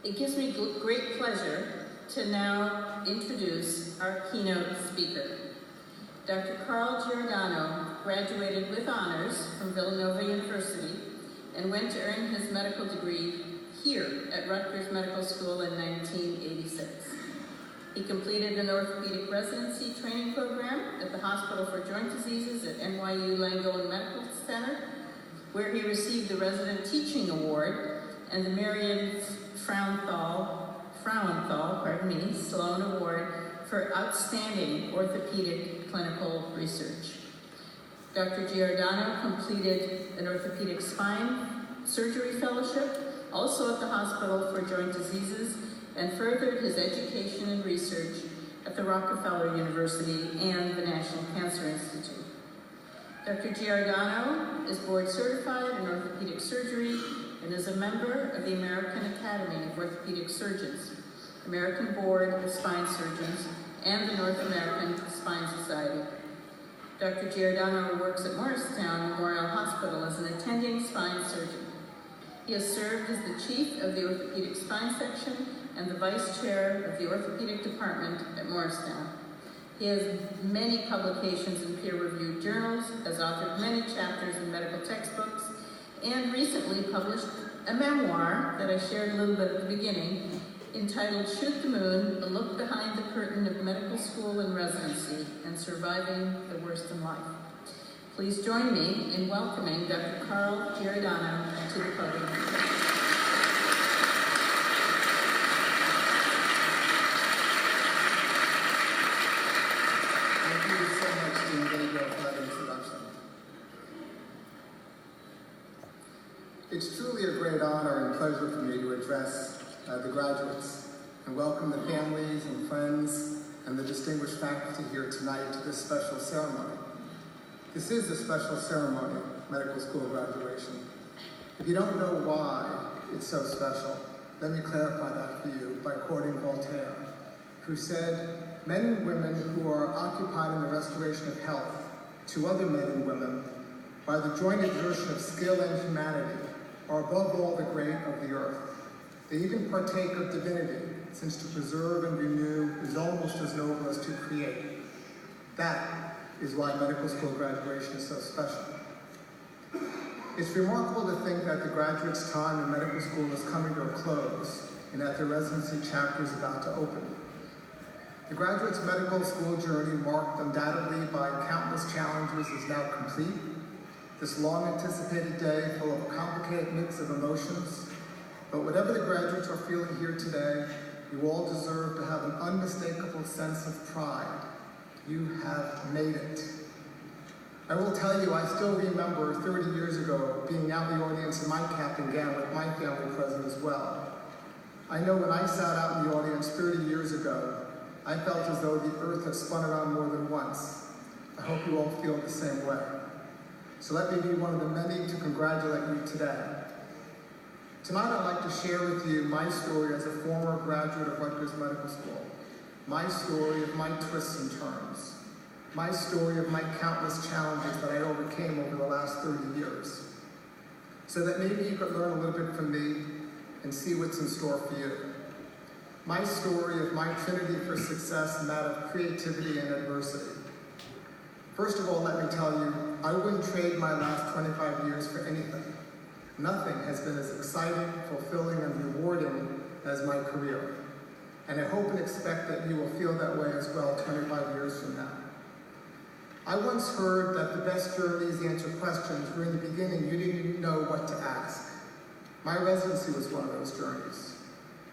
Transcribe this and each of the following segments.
It gives me great pleasure to now introduce our keynote speaker. Dr. Carl Giordano graduated with honors from Villanova University and went to earn his medical degree here at Rutgers Medical School in 1986. He completed an orthopedic residency training program at the Hospital for Joint Diseases at NYU Langone Medical Center, where he received the Resident Teaching Award and the Marion Frauenthal Sloan Award for outstanding orthopedic clinical research. Dr. Giordano completed an orthopedic spine surgery fellowship, also at the Hospital for Joint Diseases, and furthered his education and research at the Rockefeller University and the National Cancer Institute. Dr. Giordano is board certified in orthopedic surgery and is a member of the American Academy of Orthopedic Surgeons, American Board of Spine Surgeons, and the North American Spine Society. Dr. Giordano works at Morristown Memorial Hospital as an attending spine surgeon. He has served as the chief of the orthopedic spine section and the vice chair of the orthopedic department at Morristown. He has many publications in peer-reviewed journals, has authored many chapters in medical textbooks, and recently published a memoir that I shared a little bit at the beginning, entitled Shoot the Moon, A Look Behind the Curtain of Medical School and Residency and Surviving the Worst in Life. Please join me in welcoming Dr. Carl Giordano to the podium. Thank you so much, Dean Gabriel, for that introduction. It's truly a great honor and pleasure for me to address the graduates and welcome the families and friends and the distinguished faculty here tonight to this special ceremony. This is a special ceremony, medical school graduation. If you don't know why it's so special, let me clarify that for you by quoting Voltaire, who said, "Men and women who are occupied in the restoration of health to other men and women by the joint exertion of skill and humanity are above all the great of the earth. They even partake of divinity, since to preserve and renew is almost as noble as to create." That is why medical school graduation is so special. It's remarkable to think that the graduate's time in medical school is coming to a close and that their residency chapter is about to open. The graduate's medical school journey, marked undoubtedly by countless challenges, is now complete. This long-anticipated day full of a complicated mix of emotions. But whatever the graduates are feeling here today, you all deserve to have an unmistakable sense of pride. You have made it. I will tell you, I still remember 30 years ago being out in the audience in my cap and gown with my family present as well. I know when I sat out in the audience 30 years ago, I felt as though the earth had spun around more than once. I hope you all feel the same way. So let me be one of the many to congratulate you today. Tonight I'd like to share with you my story as a former graduate of Rutgers Medical School, my story of my twists and turns, my story of my countless challenges that I overcame over the last 30 years, so that maybe you could learn a little bit from me and see what's in store for you. My story of my trinity for success and that of creativity and adversity. First of all, let me tell you, I wouldn't trade my last 25 years for anything. Nothing has been as exciting, fulfilling, and rewarding as my career. And I hope and expect that you will feel that way as well 25 years from now. I once heard that the best journeys answer questions where in the beginning you didn't even know what to ask. My residency was one of those journeys.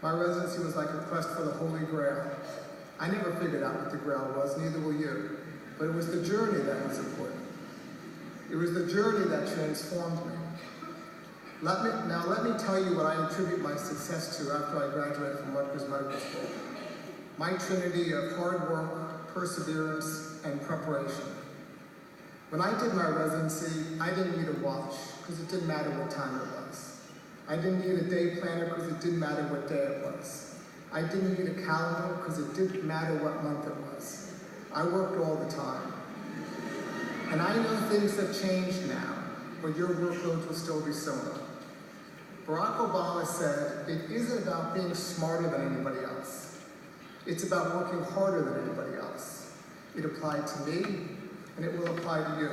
My residency was like a quest for the Holy Grail. I never figured out what the Grail was, neither will you. But it was the journey that was important. It was the journey that transformed me. Let me tell you what I attribute my success to after I graduated from Rutgers Medical School. My trinity of hard work, perseverance, and preparation. When I did my residency, I didn't need a watch, because it didn't matter what time it was. I didn't need a day planner, because it didn't matter what day it was. I didn't need a calendar, because it didn't matter what month it was. I worked all the time. And I know things have changed now, but your workloads will still be similar. Barack Obama said, "It isn't about being smarter than anybody else. It's about working harder than anybody else." It applied to me, and it will apply to you.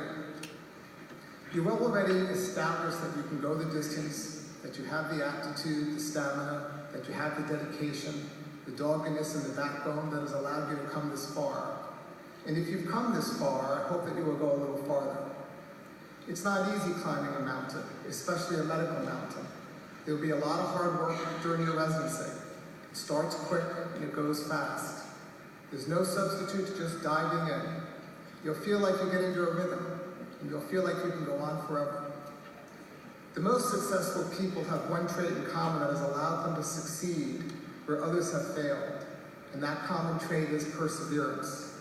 You've already established that you can go the distance, that you have the aptitude, the stamina, that you have the dedication, the doggedness, and the backbone that has allowed you to come this far. And if you've come this far, I hope that you will go a little farther. It's not easy climbing a mountain, especially a medical mountain. There will be a lot of hard work during your residency. It starts quick and it goes fast. There's no substitute to just diving in. You'll feel like you get into a rhythm, and you'll feel like you can go on forever. The most successful people have one trait in common that has allowed them to succeed where others have failed, and that common trait is perseverance.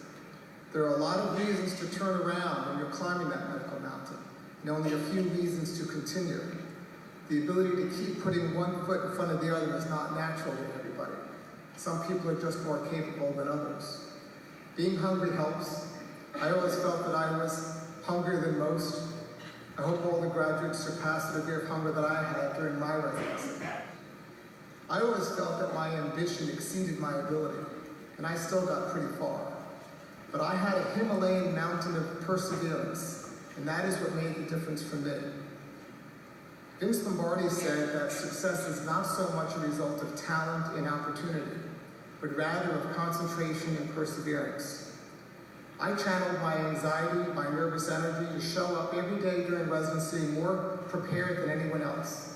There are a lot of reasons to turn around when you're climbing that medical mountain, and only a few reasons to continue. The ability to keep putting one foot in front of the other is not natural to everybody. Some people are just more capable than others. Being hungry helps. I always felt that I was hungrier than most. I hope all the graduates surpass the degree of hunger that I had during my residency. I always felt that my ambition exceeded my ability, and I still got pretty far. But I had a Himalayan mountain of perseverance, and that is what made the difference for me. Vince Lombardi said that success is not so much a result of talent and opportunity, but rather of concentration and perseverance. I channeled my anxiety, my nervous energy to show up every day during residency more prepared than anyone else.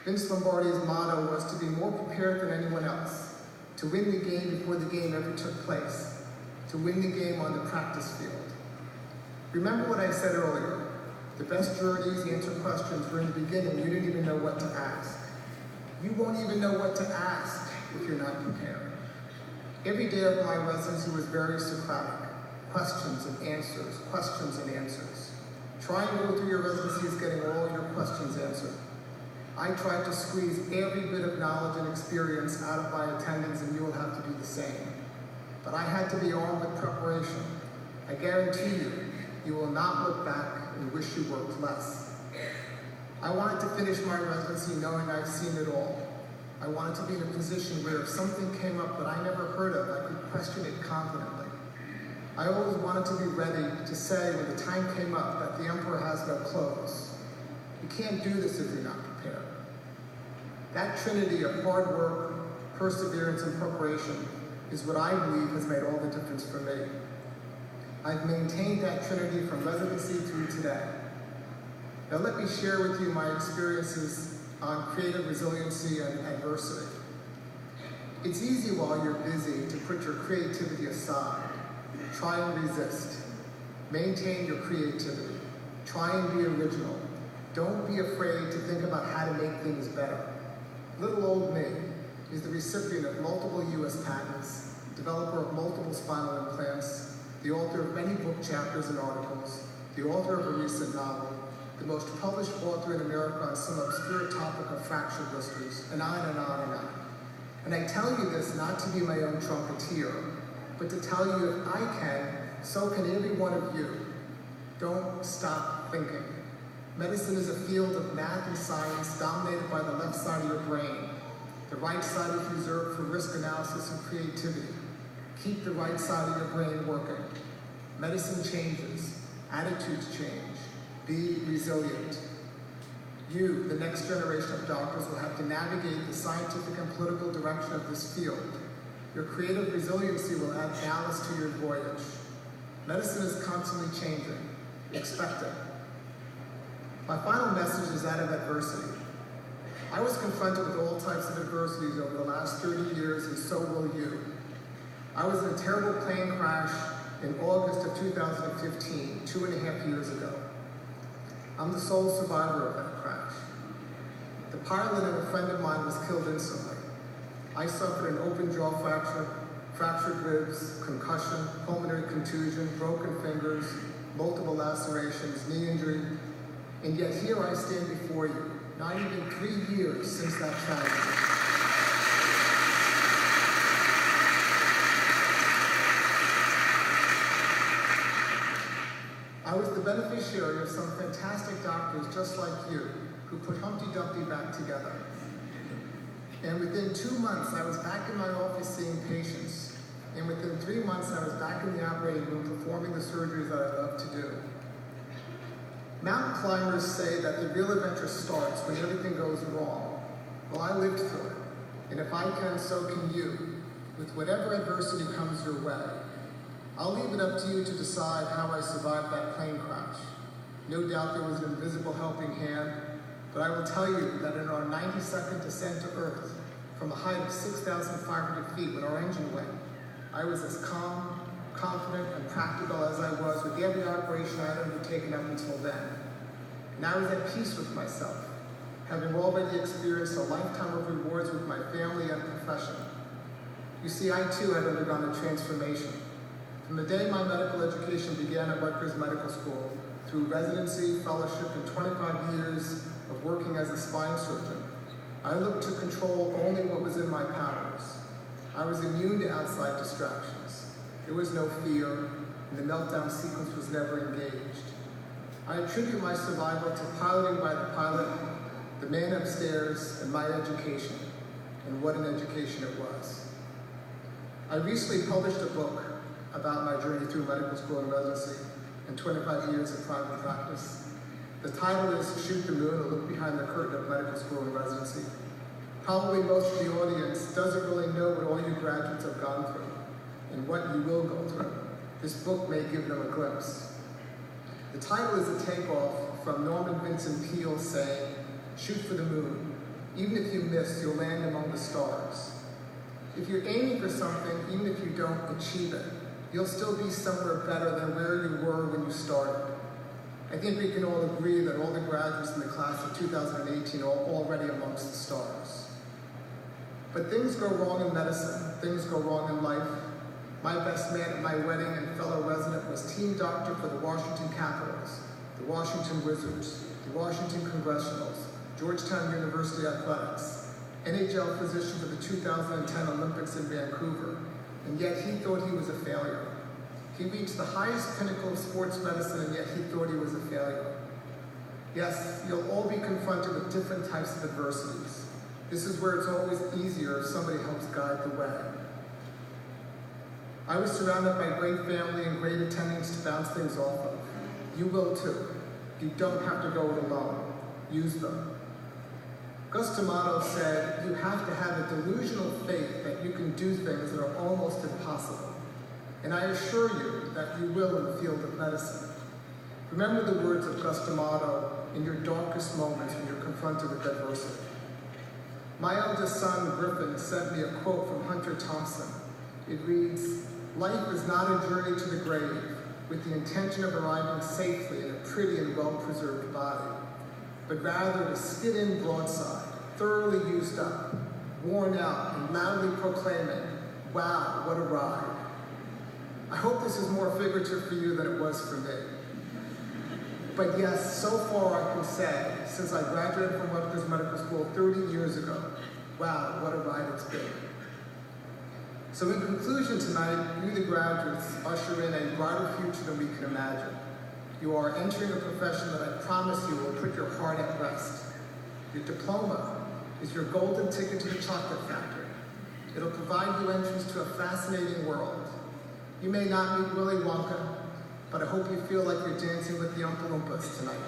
Vince Lombardi's motto was to be more prepared than anyone else, to win the game before the game ever took place, to win the game on the practice field. Remember what I said earlier. The best journeys answer questions where in the beginning you didn't even know what to ask. You won't even know what to ask if you're not prepared. Every day of my residency was very Socratic. Questions and answers, questions and answers. Try and go through your residency is getting all your questions answered. I tried to squeeze every bit of knowledge and experience out of my attendance, and you will have to do the same. But I had to be armed with preparation. I guarantee you, you will not look back and wish you worked less. I wanted to finish my residency knowing I've seen it all. I wanted to be in a position where if something came up that I never heard of, I could question it confidently. I always wanted to be ready to say when the time came up that the emperor has no clothes. You can't do this if you're not prepared. That trinity of hard work, perseverance, and preparation is what I believe has made all the difference for me. I've maintained that trinity from residency through today. Now let me share with you my experiences on creative resiliency and adversity. It's easy while you're busy to put your creativity aside. Try and resist. Maintain your creativity. Try and be original. Don't be afraid to think about how to make things better. Little old me is the recipient of multiple US patents, developer of multiple spinal implants, the author of many book chapters and articles, the author of a recent novel, the most published author in America on some obscure topic of fractured blisters, and on and on and on. And I tell you this not to be my own trumpeter, but to tell you if I can, so can every one of you. Don't stop thinking. Medicine is a field of math and science dominated by the left side of your brain. The right side is reserved for risk analysis and creativity. Keep the right side of your brain working. Medicine changes. Attitudes change. Be resilient. You, the next generation of doctors, will have to navigate the scientific and political direction of this field. Your creative resiliency will add ballast to your voyage. Medicine is constantly changing. Expect it. My final message is that of adversity. I was confronted with all types of adversities over the last 30 years, and so will you. I was in a terrible plane crash in August of 2015, 2.5 years ago. I'm the sole survivor of that crash. The pilot and a friend of mine was killed instantly. I suffered an open jaw fracture, fractured ribs, concussion, pulmonary contusion, broken fingers, multiple lacerations, knee injury, and yet here I stand before you, not even 3 years since that tragedy. I was the beneficiary of some fantastic doctors just like you, who put Humpty Dumpty back together. And within 2 months, I was back in my office seeing patients. And within 3 months, I was back in the operating room performing the surgeries that I love to do. Mountain climbers say that the real adventure starts when everything goes wrong. Well, I lived through it. And if I can, so can you, with whatever adversity comes your way. I'll leave it up to you to decide how I survived that plane crash. No doubt there was an invisible helping hand, but I will tell you that in our 90-second descent to Earth, from a height of 6,500 feet when our engine went, I was as calm, confident, and practical as I was with every operation I had undertaken up until then. And I was at peace with myself, having already experienced a lifetime of rewards with my family and profession. You see, I too had undergone a transformation. From the day my medical education began at Rutgers Medical School, through residency, fellowship, and 25 years of working as a spine surgeon, I looked to control only what was in my powers. I was immune to outside distractions. There was no fear, and the meltdown sequence was never engaged. I attribute my survival to piloting by the pilot, the man upstairs, and my education, and what an education it was. I recently published a book about my journey through medical school and residency and 25 years of private practice. The title is Shoot the Moon, a look behind the curtain of medical school and residency. Probably most of the audience doesn't really know what all you graduates have gone through and what you will go through. This book may give them a glimpse. The title is a takeoff from Norman Vincent Peale saying, "Shoot for the moon. Even if you miss, you'll land among the stars." If you're aiming for something, even if you don't achieve it, you'll still be somewhere better than where you were when you started. I think we can all agree that all the graduates in the class of 2018 are already amongst the stars. But things go wrong in medicine, things go wrong in life. My best man at my wedding and fellow resident was team doctor for the Washington Capitals, the Washington Wizards, the Washington Congressionals, Georgetown University Athletics, NHL physician for the 2010 Olympics in Vancouver, and yet he thought he was a failure. He reached the highest pinnacle of sports medicine, and yet he thought he was a failure. Yes, you'll all be confronted with different types of adversities. This is where it's always easier if somebody helps guide the way. I was surrounded by great family and great attendings to bounce things off of. You will too. You don't have to go it alone. Use them. Gus D'Amato said, you have to have a delusional faith that you can do things that are almost impossible. And I assure you that you will in the field of medicine. Remember the words of Gus D'Amato in your darkest moments when you're confronted with adversity. My eldest son, Griffin, sent me a quote from Hunter Thompson. It reads, "Life is not a journey to the grave with the intention of arriving safely in a pretty and well-preserved body, but rather to skid in broadside, thoroughly used up, worn out, and loudly proclaiming, 'Wow, what a ride.'" I hope this is more figurative for you than it was for me. But yes, so far I can say, since I graduated from Rutgers Medical School 30 years ago, wow, what a ride it's been. So in conclusion tonight, you the graduates usher in a brighter future than we can imagine. You are entering a profession that I promise you will put your heart at rest. Your diploma is your golden ticket to the chocolate factory. It'll provide you entrance to a fascinating world. You may not meet Willy Wonka, but I hope you feel like you're dancing with the Oompa Loompas tonight.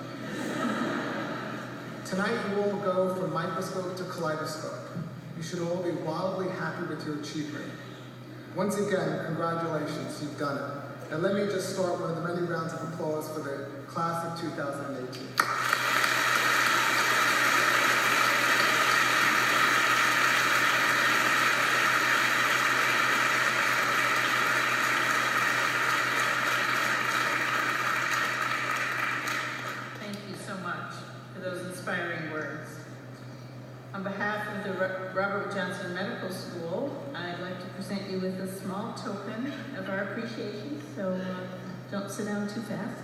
Tonight you all go from microscope to kaleidoscope. You should all be wildly happy with your achievement. Once again, congratulations, you've done it. And let me just start one of the many rounds of applause for the class of 2018. Inspiring words. On behalf of the Robert Johnson Medical School, I'd like to present you with a small token of our appreciation, so don't sit down too fast.